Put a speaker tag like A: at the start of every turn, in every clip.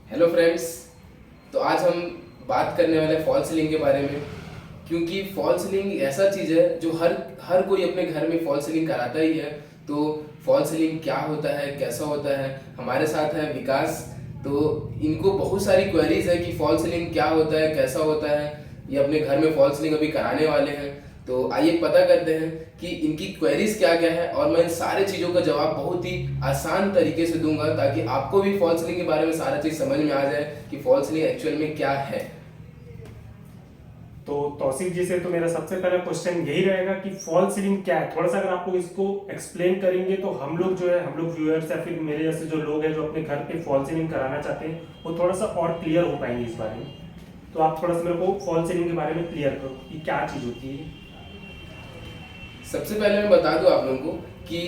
A: Hello friends. तो आज हम बात करने वाले फॉल सीलिंग के बारे में, क्योंकि फॉल सीलिंग ऐसा चीज़ है जो हर हर कोई अपने घर में फॉल सीलिंग कराता ही है। तो फॉल सीलिंग क्या होता है, कैसा होता है, हमारे साथ है विकास। तो इनको बहुत सारी क्वेरीज है कि फॉल सीलिंग क्या होता है, कैसा होता है। ये अपने घर में फॉल सीलिंग अभी कराने वाले हैं, तो आइए पता करते हैं कि इनकी क्वेरीज क्या क्या है। और मैं इन सारे चीज़ों का जवाब बहुत ही आसान तरीके से दूंगा ताकि आपको भी फॉल सीलिंग के बारे में सारा चीज़ समझ में आ जाए कि फॉल सीलिंग एक्चुअल में क्या है।
B: तो तौसीफ जी से तो मेरा सबसे पहला क्वेश्चन यही रहेगा कि फॉल सीलिंग क्या है। थोड़ा सा अगर आप लोग इसको एक्सप्लेन करेंगे तो हम लोग जो है, हम लोग व्यूअर्स या फिर मेरे जैसे जो लोग हैं जो अपने घर पे फॉल सीलिंग कराना चाहते हैं वो थोड़ा सा और क्लियर हो पाएंगे इस बारे में। तो आप थोड़ा सा मेरे को फॉल सीलिंग के बारे में क्लियर करो कि क्या चीज़ होती है।
A: सबसे पहले मैं बता दूं आप लोगों को कि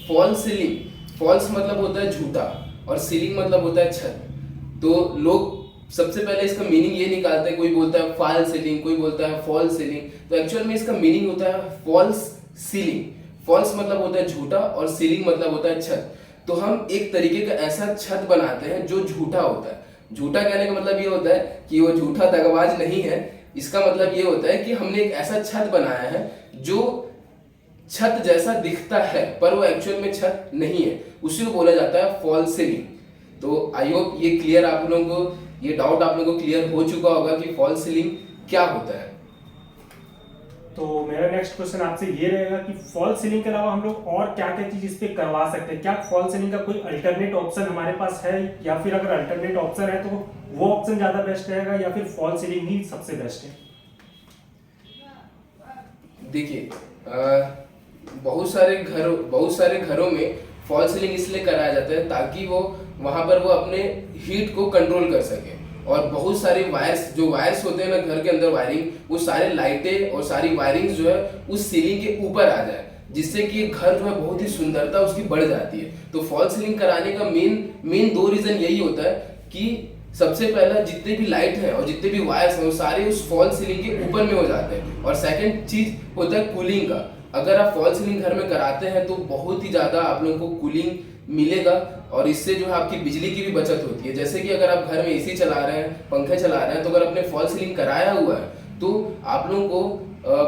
A: फॉल सीलिंग, फॉल्स मतलब होता है झूठा और सीलिंग मतलब होता है छत। तो लोग सबसे पहले इसका मीनिंग ये निकालते हैं, कोई बोलता है फॉल सीलिंग, कोई बोलता है फॉल सीलिंग। तो एक्चुअल में इसका मीनिंग होता है फॉल्स सीलिंग। फॉल्स मतलब होता है झूठा और सीलिंग मतलब होता है छत। तो हम एक तरीके का ऐसा छत बनाते हैं जो झूठा होता है। झूठा कहने का मतलब ये होता है कि वो झूठा दगाबाज नहीं है। इसका मतलब ये होता है कि हमने एक ऐसा छत बनाया है जो छत जैसा दिखता है पर वो एक्चुअल में छत नहीं है, उसी को बोला जाता है फॉल सीलिंग। तो आई होप ये क्लियर, आप लोगों को ये डाउट आप लोगों को क्लियर हो चुका होगा कि फॉल सीलिंग क्या होता है।
B: तो मेरा नेक्स्ट क्वेश्चन आपसे ये रहेगा कि फॉल सीलिंग के अलावा हम लोग और क्या क्या चीज इस पे करवा सकते हैं। क्या फॉल सीलिंग का कोई अल्टरनेट ऑप्शन हमारे पास है, या फिर अगर अल्टरनेट ऑप्शन है तो वो ऑप्शन ज्यादा बेस्ट रहेगा या फिर फॉल सीलिंग ही सबसे बेस्ट है।
A: देखिए, बहुत सारे घरों में फॉल सीलिंग इसलिए कराया जाता है ताकि वो वहां पर वो अपने हीट को कंट्रोल कर सके। और बहुत सारे वायर्स होते हैं ना घर के अंदर वायरिंग, वो सारे लाइटें और सारी वायरिंग जो है उस सीलिंग के ऊपर आ जाए, जिससे कि घर जो है बहुत ही सुंदरता उसकी बढ़ जाती है। तो फॉल सीलिंग कराने का मेन दो रीजन यही होता है कि सबसे पहला जितने भी लाइट है और जितने भी वायर्स हैं वो सारे उस फॉल सीलिंग के ऊपर में हो जाते हैं। और सेकंड चीज होता है कूलिंग का। अगर आप फॉल सीलिंग घर में कराते हैं तो बहुत ही ज्यादा आप लोगों को कूलिंग मिलेगा और इससे जो है आपकी बिजली की भी बचत होती है। जैसे कि अगर आप घर में एसी चला रहे हैं, पंखे चला रहे हैं, तो अगर आपने फॉल सीलिंग कराया हुआ है तो आप लोगों को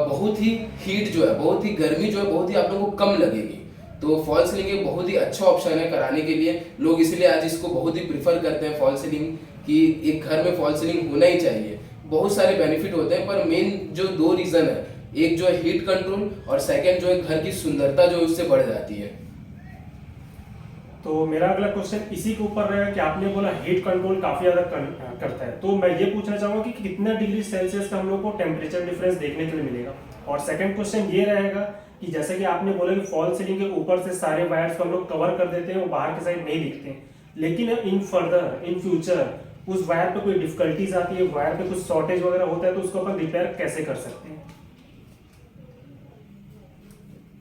A: बहुत ही हीट जो है, बहुत ही गर्मी जो है, बहुत ही आप लोगों को कम लगेगी। तो फॉल सीलिंग एक बहुत ही अच्छा ऑप्शन है कराने के लिए। लोग इसलिए आज इसको बहुत ही प्रिफर करते हैं फॉल सीलिंग, कि एक घर में फॉल सीलिंग होना ही चाहिए। बहुत सारे बेनिफिट होते हैं पर मेन जो दो रीजन है, एक जो है हीट कंट्रोल और सेकंड जो है घर की सुंदरता जो उससे बढ़ जाती है।
B: तो मेरा अगला क्वेश्चन इसी के ऊपर रहेगा कि आपने बोला हीट कंट्रोल काफी ज्यादा करता है, तो मैं ये पूछना चाहूंगा कि कितना डिग्री सेल्सियस का हम लोग को टेम्परेचर डिफरेंस देखने के लिए मिलेगा। और सेकंड क्वेश्चन ये रहेगा कि जैसे कि आपने बोला कि फॉल सीलिंग के ऊपर से सारे वायर्स को हम लोग कवर कर देते हैं, वो बाहर के साइड नहीं दिखते हैं, लेकिन इन फ्यूचर उस वायर पे कोई डिफिकल्टीज आती है, वायर पे कुछ शॉर्टेज वगैरह होता है, तो उसको अपन रिपेयर कैसे कर सकते हैं।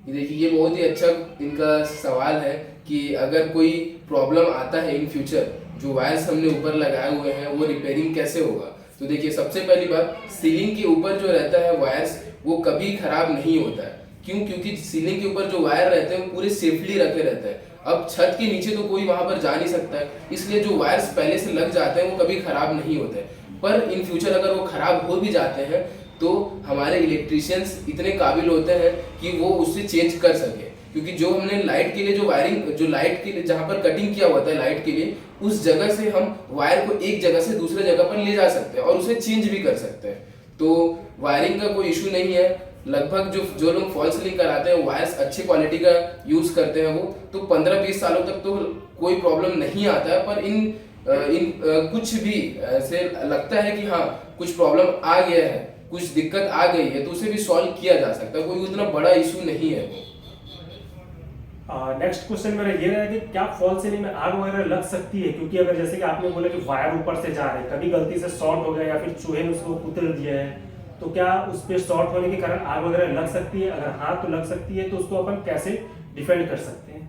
A: ये देखिए, ये बहुत ही अच्छा इनका सवाल है कि अगर कोई प्रॉब्लम आता है इन फ्यूचर, जो वायर्स हमने ऊपर लगाए हुए हैं वो रिपेयरिंग कैसे होगा। तो देखिए, सबसे पहली बात, सीलिंग के ऊपर जो रहता है वायर्स वो कभी खराब नहीं होता है। क्यों? क्योंकि सीलिंग के ऊपर जो वायर रहते हैं वो पूरे सेफली रखे रहते हैं। अब छत के नीचे तो कोई वहां पर जा नहीं सकता है, इसलिए जो वायर्स पहले से लग जाते हैं वो कभी खराब नहीं होते। पर इन फ्यूचर अगर वो खराब हो भी जाते हैं तो हमारे इलेक्ट्रिशियंस इतने काबिल होते हैं कि वो उससे चेंज कर सके। क्योंकि जो हमने लाइट के लिए जो वायरिंग, जो लाइट के लिए जहाँ पर कटिंग किया हुआ था लाइट के लिए, उस जगह से हम वायर को एक जगह से दूसरे जगह पर ले जा सकते हैं और उसे चेंज भी कर सकते हैं। तो वायरिंग का कोई इशू नहीं है। लगभग जो लोग फॉल सीलिंग कराते हैं वायर्स अच्छी क्वालिटी का यूज करते हैं, वो तो 15-20 सालों तक तो कोई प्रॉब्लम नहीं आता है। पर कुछ भी ऐसे लगता है कि हाँ कुछ प्रॉब्लम आ गया है, कुछ दिक्कत आ गई है, तो उसे भी सॉल्व किया जा सकता है, कोई उतना बड़ा इशू नहीं है वो।
B: नेक्स्ट क्वेश्चन मेरा ये रहेगा कि क्या फॉल सीलिंग में आग वगैरह लग सकती है, क्योंकि अगर जैसे कि आपने बोला कि वायर ऊपर से जा रहे हैं, कभी गलती से शॉर्ट हो गया या फिर चूहे ने उसको कुतर दिया है, तो क्या उस पर शॉर्ट होने के कारण आग वगैरह लग सकती है। अगर हाँ तो लग सकती है तो उसको अपन कैसे डिफेंड कर सकते हैं।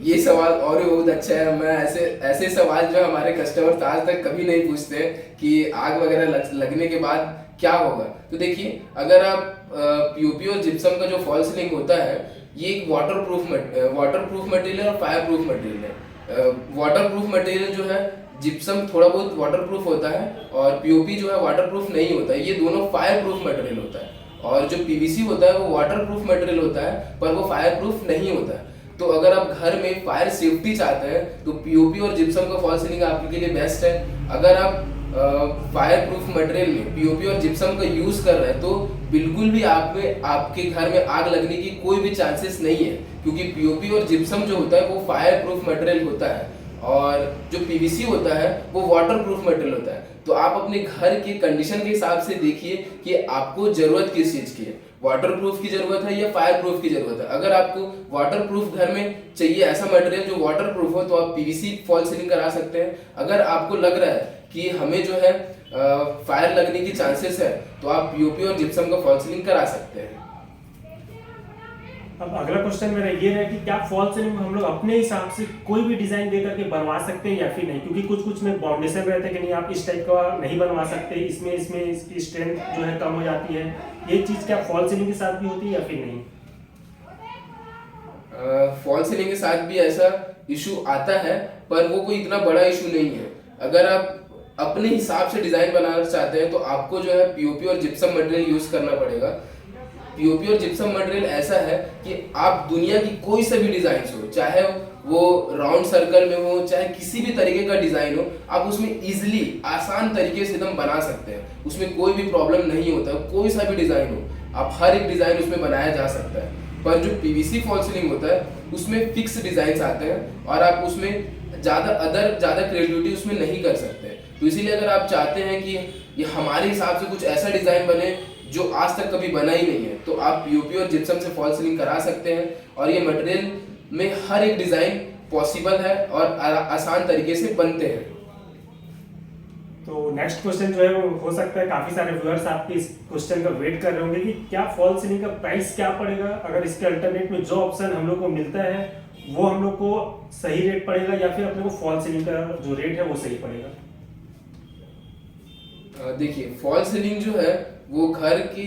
A: ये सवाल और भी बहुत अच्छा है। मैं ऐसे सवाल जो हमारे कस्टमर आज तक कभी नहीं पूछते कि आग वगैरह लगने के बाद क्या होगा। तो देखिए, अगर आप पीओपी और जिप्सम का जो फॉल सीलिंग होता है, ये एक वाटर प्रूफ मटेरियल और फायर प्रूफ मटेरियल है। वाटर प्रूफ मटेरियल जो है, जिप्सम थोड़ा बहुत वाटर प्रूफ होता है और पीओपी जो है वाटर प्रूफ नहीं होता है। ये दोनों फायर प्रूफ मटेरियल होता है। और जो पीवीसी होता है वो वाटर प्रूफ मटेरियल होता है, पर वो फायर प्रूफ नहीं होता है। तो अगर आप घर में फायर सेफ्टी चाहते हैं तो पीओपी और जिप्सम का फॉल सीलिंग आपके लिए बेस्ट है। अगर आप फायर प्रूफ मटेरियल में पीओपी और जिप्सम का यूज कर रहे हैं तो बिल्कुल भी आपके घर में आग लगने की कोई भी चांसेस नहीं है, क्योंकि पीओपी और जिप्सम जो होता है वो फायर प्रूफ मटेरियल होता है और जो पीवीसी होता है वो वाटर प्रूफ मटेरियल होता है। तो आप अपने घर की कंडीशन के हिसाब से देखिए कि आपको जरूरत किस चीज की है, वाटर प्रूफ की जरूरत है या फायर प्रूफ की जरूरत है। अगर आपको वाटर प्रूफ घर में चाहिए ऐसा मटेरियल जो वाटर प्रूफ हो तो आप पीवीसी फॉल सीलिंग करा सकते हैं। अगर आपको लग रहा है कि हमें जो है फायर लगने की चांसेस है तो आप पीओपी और जिप्सम का फॉल सीलिंग करा सकते हैं।
B: अब अगला क्वेश्चन मेरा ये है कि क्या फॉल सीलिंग हम लोग अपने हिसाब से कोई भी डिजाइन दे करके बनवा सकते हैं या फिर नहीं, क्योंकि कुछ कुछ में बाउंडेशन रहता है कि नहीं आप इस टाइप का नहीं बनवा सकते, इसमें इसकी स्ट्रेंथ जो है कम हो जाती है। ये चीज क्या फॉल सीलिंग के साथ भी होती है या फिर नहीं?
A: फॉल सीलिंग के साथ भी ऐसा इशू आता है, पर वो कोई इतना बड़ा इशू नहीं है। अगर आप अपने हिसाब से डिजाइन बनाना चाहते हैं तो आपको जो है पीओपी और जिप्सम मटेरियल यूज करना पड़ेगा। पीओपी और जिप्सम मटेरियल ऐसा है कि आप दुनिया की कोई सा भी डिजाइन हो, चाहे वो राउंड सर्कल में हो चाहे किसी भी तरीके का डिजाइन हो, आप उसमें इजीली आसान तरीके से एकदम बना सकते हैं। उसमें कोई भी प्रॉब्लम नहीं होता, कोई सा भी डिजाइन हो आप हर एक डिजाइन उसमें बनाया जा सकता है। पर जो पीवीसी फॉल सीलिंग होता है उसमें फिक्स डिजाइन आते हैं और आप उसमें ज्यादा क्रिएटिविटी उसमें नहीं कर सकते। तो इसीलिए अगर आप चाहते हैं कि ये हमारे हिसाब से कुछ ऐसा डिजाइन बने जो आज तक कभी बना ही नहीं है, तो आप पीओपी और जिप्सम से फॉल सीलिंग करा सकते हैं। और ये मटेरियल में हर एक डिजाइन पॉसिबल है और आसान तरीके से बनते हैं।
B: तो नेक्स्ट क्वेश्चन जो है वो हो सकता है काफी सारे व्यूअर्स आपके इस क्वेश्चन का वेट कर रहे होंगे कि क्या फॉल सीलिंग का प्राइस क्या पड़ेगा, अगर इसके अल्टरनेट में जो ऑप्शन हम लोग को मिलता है वो हम लोग को सही रेट पड़ेगा या फिर अपने को फॉल सीलिंग का जो रेट है वो सही पड़ेगा?
A: देखिए फॉल सीलिंग जो है वो घर की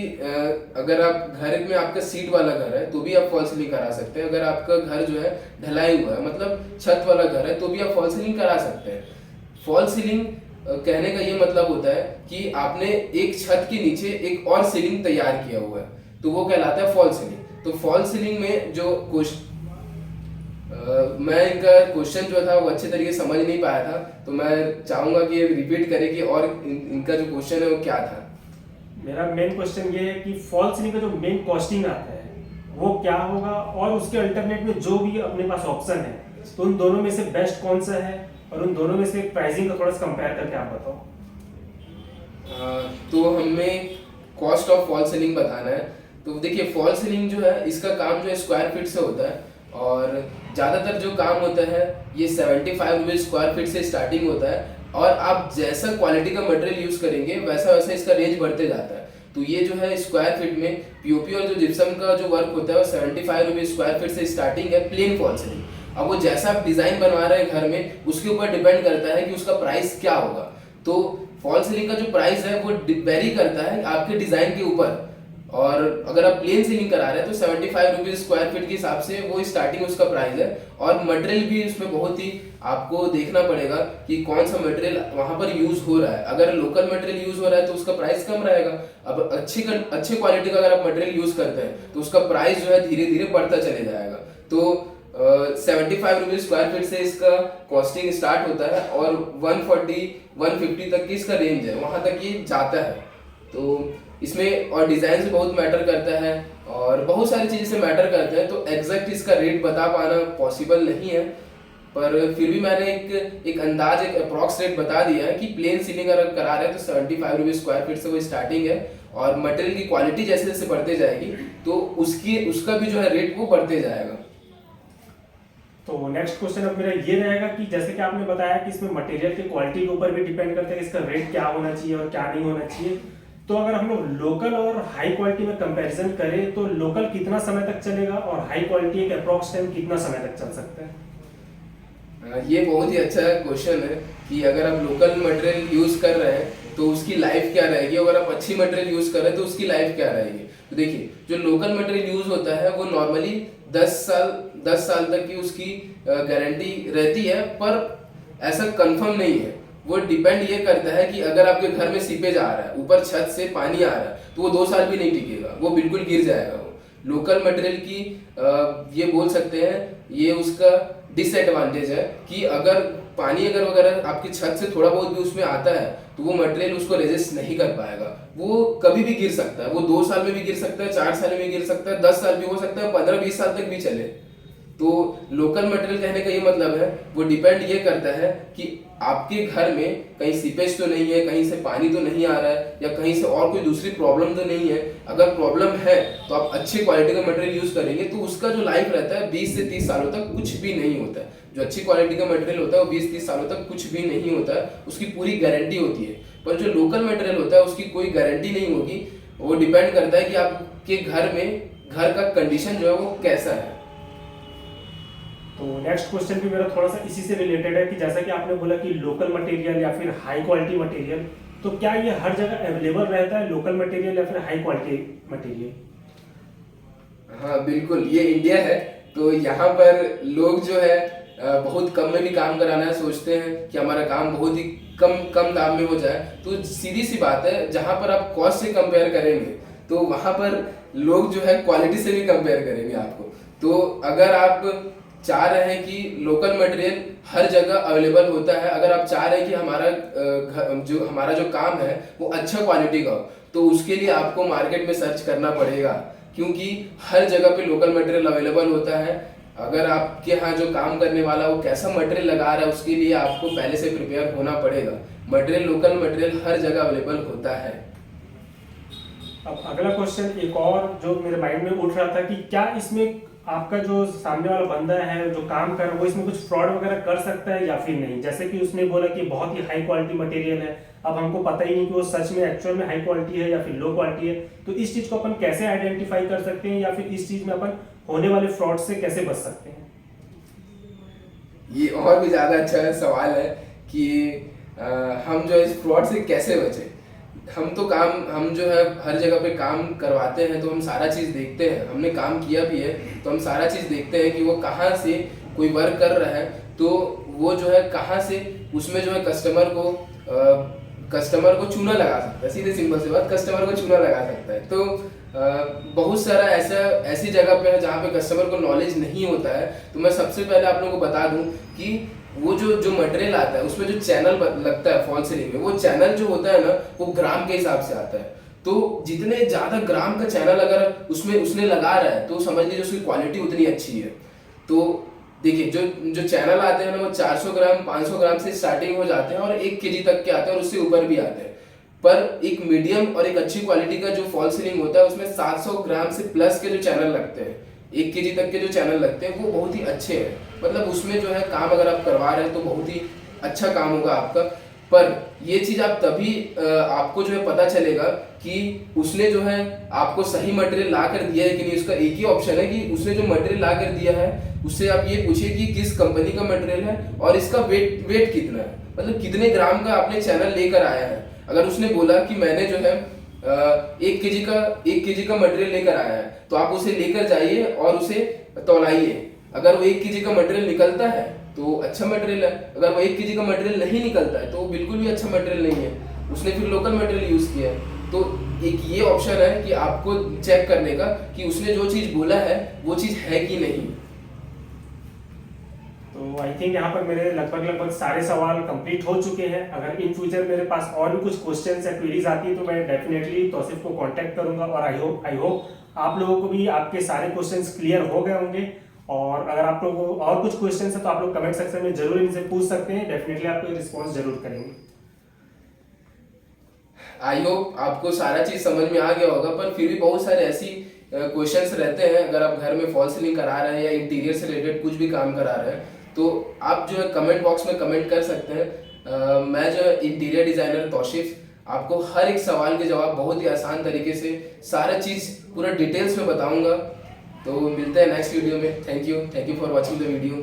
A: अगर आप घर में आपका सीट वाला घर है तो भी आप फॉल सीलिंग करा सकते हैं। अगर आपका घर जो है ढलाई हुआ है मतलब छत वाला घर है तो भी आप फॉल सीलिंग करा सकते हैं। फॉल सीलिंग कहने का ये मतलब होता है कि आपने एक छत के नीचे एक और सीलिंग तैयार किया हुआ है, तो वो कहलाता है फॉल सीलिंग। तो फॉल सीलिंग में जो मैं इनका क्वेश्चन जो था वो अच्छे तरीके से समझ नहीं पाया था, तो मैं चाहूंगा कि रिपीट करें कि और इनका जो क्वेश्चन है वो क्या था।
B: मेरा मेन क्वेश्चन ये है कि फॉल सीलिंग का जो मेन कॉस्टिंग आता है वो क्या होगा और उसके अल्टरनेट में जो भी अपने पास ऑप्शन है तो उन दोनों में से बेस्ट कौन सा है और उन दोनों में से प्राइसिंग का थोड़ा सा कंपेयर करके आप बताओ।
A: तो हमें कॉस्ट ऑफ फॉल सीलिंग बताना है। तो देखिए फॉल सीलिंग जो है इसका काम जो है स्क्वायर फीट से होता है और ज़्यादातर जो काम होता है ये 75 रुपीज स्क्वायर फीट से स्टार्टिंग होता है और आप जैसा क्वालिटी का मटेरियल यूज करेंगे वैसा वैसा इसका रेंज बढ़ते जाता है। तो ये जो है स्क्वायर फीट में पीओपी और जो जिप्सम का जो वर्क होता है वो 75 रुपीज स्क्वायर फीट से स्टार्टिंग है प्लेन फॉल सीलिंग। अब वो जैसा आप डिजाइन बनवा रहे हैं घर में उसके ऊपर डिपेंड करता है कि उसका प्राइस क्या होगा। तो फॉल सीलिंग का जो प्राइस है वो वेरी करता है आपके डिजाइन के ऊपर, और अगर आप प्लेन सीलिंग करा रहे हैं तो 75 रुपीज स्क्वायर फीट के हिसाब से वो स्टार्टिंग उसका प्राइस है। और मटेरियल भी उसमें बहुत ही आपको देखना पड़ेगा कि कौन सा मटेरियल वहां पर यूज हो रहा है। अगर लोकल मटेरियल यूज हो रहा है तो उसका प्राइस कम रहेगा। अब अच्छे क्वालिटी का अगर आप मटेरियल यूज करते हैं तो उसका प्राइस जो है धीरे धीरे बढ़ता चले जाएगा। तो 75 रुपीज स्क्वायर फीट से इसका कॉस्टिंग स्टार्ट होता है और 140-150 तक की इसका रेंज है, वहां तक ये जाता है। तो इसमें और डिजाइन से बहुत मैटर करता है और बहुत सारी चीजें से मैटर करते हैं, तो एग्जैक्ट इसका रेट बता पाना पॉसिबल नहीं है। पर फिर भी मैंने एक अंदाज एक अप्रॉक्स रेट बता दिया है कि प्लेन सीलिंग अगर करा रहे हैं तो 75 रुपीज स्क्वायर फीट से वो स्टार्टिंग है और मटेरियल की क्वालिटी जैसे जैसे बढ़ते जाएगी तो उसका भी जो है रेट वो बढ़ते जाएगा।
B: तो नेक्स्ट क्वेश्चन अब मेरा ये रहेगा कि जैसे कि आपने बताया कि इसमें मटेरियल की क्वालिटी के ऊपर भी डिपेंड करता है कि इसका रेट क्या होना चाहिए और क्या नहीं होना चाहिए। तो अगर हम लोग लोकल और हाई क्वालिटी में कंपैरिजन करें तो लोकल कितना समय तक चलेगा और हाई क्वालिटी एक अप्रॉक्स टाइम कितना समय तक चल सकता है?
A: ये बहुत ही अच्छा क्वेश्चन है कि अगर आप लोकल मटेरियल यूज कर रहे हैं तो उसकी लाइफ क्या रहेगी, अगर आप अच्छी मटेरियल यूज कर रहे हैं तो उसकी लाइफ क्या रहेगी। तो देखिए जो लोकल मटेरियल यूज होता है वो नॉर्मली 10 साल तक की उसकी गारंटी रहती है, पर ऐसा कंफर्म नहीं है। वो डिपेंड ये करता है कि अगर आपके घर में सीपेज आ रहा है, ऊपर छत से पानी आ रहा है, तो वो 2 साल भी नहीं टिकेगा, वो बिल्कुल गिर जाएगा। वो लोकल मटेरियल की ये बोल सकते हैं, ये उसका डिसएडवांटेज है कि अगर पानी वगैरह आपकी छत से थोड़ा बहुत भी उसमें आता है, तो वो मटेरियल उसको रेजिस्ट नहीं कर पाएगा। वो कभी भी गिर सकता है, वो 2 साल में भी गिर सकता है, 4 साल में भी गिर सकता है, 10 साल भी हो सकता है, 15-20 साल तक भी चले। तो लोकल मटेरियल कहने का ये मतलब है, वो डिपेंड ये करता है कि आपके घर में कहीं सीपेज तो नहीं है, कहीं से पानी तो नहीं आ रहा है, या कहीं से और कोई दूसरी प्रॉब्लम तो नहीं है। अगर प्रॉब्लम है तो आप अच्छी क्वालिटी का मटेरियल यूज करेंगे, तो उसका जो लाइफ रहता है 20 से 30 सालों तक कुछ भी नहीं होता है। जो अच्छी क्वालिटी का मटेरियल होता है वो 20-30 सालों तक कुछ भी नहीं होता है, उसकी पूरी गारंटी होती है। पर जो लोकल मटेरियल होता है उसकी कोई गारंटी नहीं होगी। वो डिपेंड करता है कि आपके घर का कंडीशन जो है वो कैसा है।
B: तो नेक्स्ट क्वेश्चन भी मेरा थोड़ा सा इसी से रिलेटेड है कि जैसा कि आपने बोला कि लोकल मटेरियल या फिर हाई क्वालिटी मटेरियल, तो क्या ये हर जगह अवेलेबल रहता है, लोकल मटेरियल या फिर हाई क्वालिटी मटेरियल?
A: हाँ बिल्कुल, ये इंडिया है, तो यहाँ पर लोग जो है बहुत कम में भी काम कराना सोचते हैं कि हमारा काम बहुत ही कम दाम में हो जाए। तो सीधी सी बात है, जहाँ पर आप कॉस्ट से कंपेयर करेंगे तो वहाँ पर लोग जो है क्वालिटी से भी कंपेयर करेंगे आपको। तो अगर आप चाह रहे हैं कि लोकल मटेरियल हर जगह अवेलेबल होता है, अगर आप चाह रहे हैं कि हमारा जो काम है वो अच्छा क्वालिटी का हो, तो उसके लिए आपको मार्केट में सर्च करना पड़ेगा, क्योंकि हर जगह पे लोकल मटेरियल अवेलेबल होता है। अगर आपके यहाँ जो काम करने वाला वो कैसा मटेरियल लगा रहा है, उसके लिए आपको पहले से प्रिपेयर होना पड़ेगा। लोकल मटेरियल हर जगह अवेलेबल होता है।
B: अब अगला क्वेश्चन एक और जो मेरे माइंड में उठ रहा था कि क्या इसमें आपका जो सामने वाला बंदा है जो काम कर रहा है वो इसमें कुछ फ्रॉड वगैरह कर सकता है या फिर नहीं? जैसे कि उसने बोला कि बहुत ही हाई क्वालिटी मटेरियल है, अब हमको पता ही नहीं कि वो सच में एक्चुअल में हाई क्वालिटी है या फिर लो क्वालिटी है, तो इस चीज को अपन कैसे आइडेंटिफाई कर सकते हैं या फिर इस चीज में अपन होने वाले फ्रॉड से कैसे बच सकते हैं?
A: ये और भी ज्यादा अच्छा सवाल है कि हम जो इस फ्रॉड से कैसे बचे। हम जो है हर जगह पे काम करवाते हैं, तो हम सारा चीज़ देखते हैं। हमने काम किया भी है तो हम सारा चीज़ देखते हैं कि वो कहाँ से कोई वर्क कर रहा है, तो वो जो है कहाँ से उसमें जो है कस्टमर को चूना लगा सकता है। सीधे सिंपल सी बात, कस्टमर को चूना लगा सकता है। तो बहुत सारा ऐसी जगह पे है जहाँ पे कस्टमर को नॉलेज नहीं होता है। तो मैं सबसे पहले आप लोगों को बता दूं कि वो जो मटेरियल आता है उसमें जो चैनल लगता है फॉल सीलिंग में, वो चैनल जो होता है ना वो ग्राम के हिसाब से आता है। तो जितने ज्यादा ग्राम का चैनल अगर उसने लगा रहा है, तो समझ लीजिए उसकी क्वालिटी उतनी अच्छी है। तो देखिए जो चैनल आते हैं ना वो 400 ग्राम 500 ग्राम से स्टार्टिंग हो जाते हैं और 1 kg तक के आते हैं और उससे ऊपर भी आते हैं। पर एक मीडियम और एक अच्छी क्वालिटी का जो फॉल सीलिंग होता है उसमें 700 ग्राम से प्लस के जो चैनल लगते हैं, 1 kg तक के जो चैनल लगते हैं, वो बहुत ही अच्छे हैं। मतलब उसमें जो है काम अगर आप करवा रहे हैं तो बहुत ही अच्छा काम होगा आपका। पर ये चीज आप तभी आपको जो है पता चलेगा कि उसने जो है आपको सही मटेरियल ला कर दिया है कि नहीं। उसका एक ही ऑप्शन है कि उसने जो मटेरियल ला कर दिया है उससे आप ये पूछिए कि किस कंपनी का मटेरियल है और इसका वेट कितना है, मतलब कितने ग्राम का आपने चैनल लेकर आया है। अगर उसने बोला कि मैंने जो है 1 kg का मटेरियल लेकर आया है, तो आप उसे लेकर जाइए और उसे तौलाइए। अगर वो 1 kg का मटेरियल निकलता है तो अच्छा मटेरियल है, अगर वो 1 kg का मटेरियल नहीं निकलता है तो वो बिल्कुल भी अच्छा मटेरियल नहीं है, उसने फिर लोकल मटेरियल यूज किया है। तो एक ये ऑप्शन है कि आपको चेक करने का कि उसने जो चीज बोला है वो चीज है कि नहीं।
B: तो आई थिंक यहाँ पर मेरे लगभग सारे सवाल कंप्लीट हो चुके हैं। अगर इन फ्यूचर मेरे पास और भी कुछ क्वेश्चंस या क्वेरीज आती है तो मैं डेफिनेटली तौसीफ को कांटेक्ट करूंगा और आई होप आप लोगों को भी आपके सारे क्वेश्चंस क्लियर हो गए होंगे। और अगर आप लोगों को और कुछ क्वेश्चंस है तो आप लोग कमेंट सेक्शन में जरूर इनसे पूछ सकते हैं, डेफिनेटली आपको रिस्पॉन्स जरूर करेंगे।
A: आई होप आपको सारा चीज समझ में आ गया होगा, पर फिर भी बहुत सारे ऐसी क्वेश्चंस रहते हैं। अगर आप घर में फॉल सीलिंग करा रहे हैं या इंटीरियर से रिलेटेड कुछ भी काम करा रहे हैं तो आप जो है कमेंट बॉक्स में कमेंट कर सकते हैं। मैं जो है इंटीरियर डिजाइनर तौसीफ आपको हर एक सवाल के जवाब बहुत ही आसान तरीके से सारा चीज पूरा डिटेल्स में बताऊंगा। तो मिलते हैं नेक्स्ट वीडियो में। Thank you for watching the video.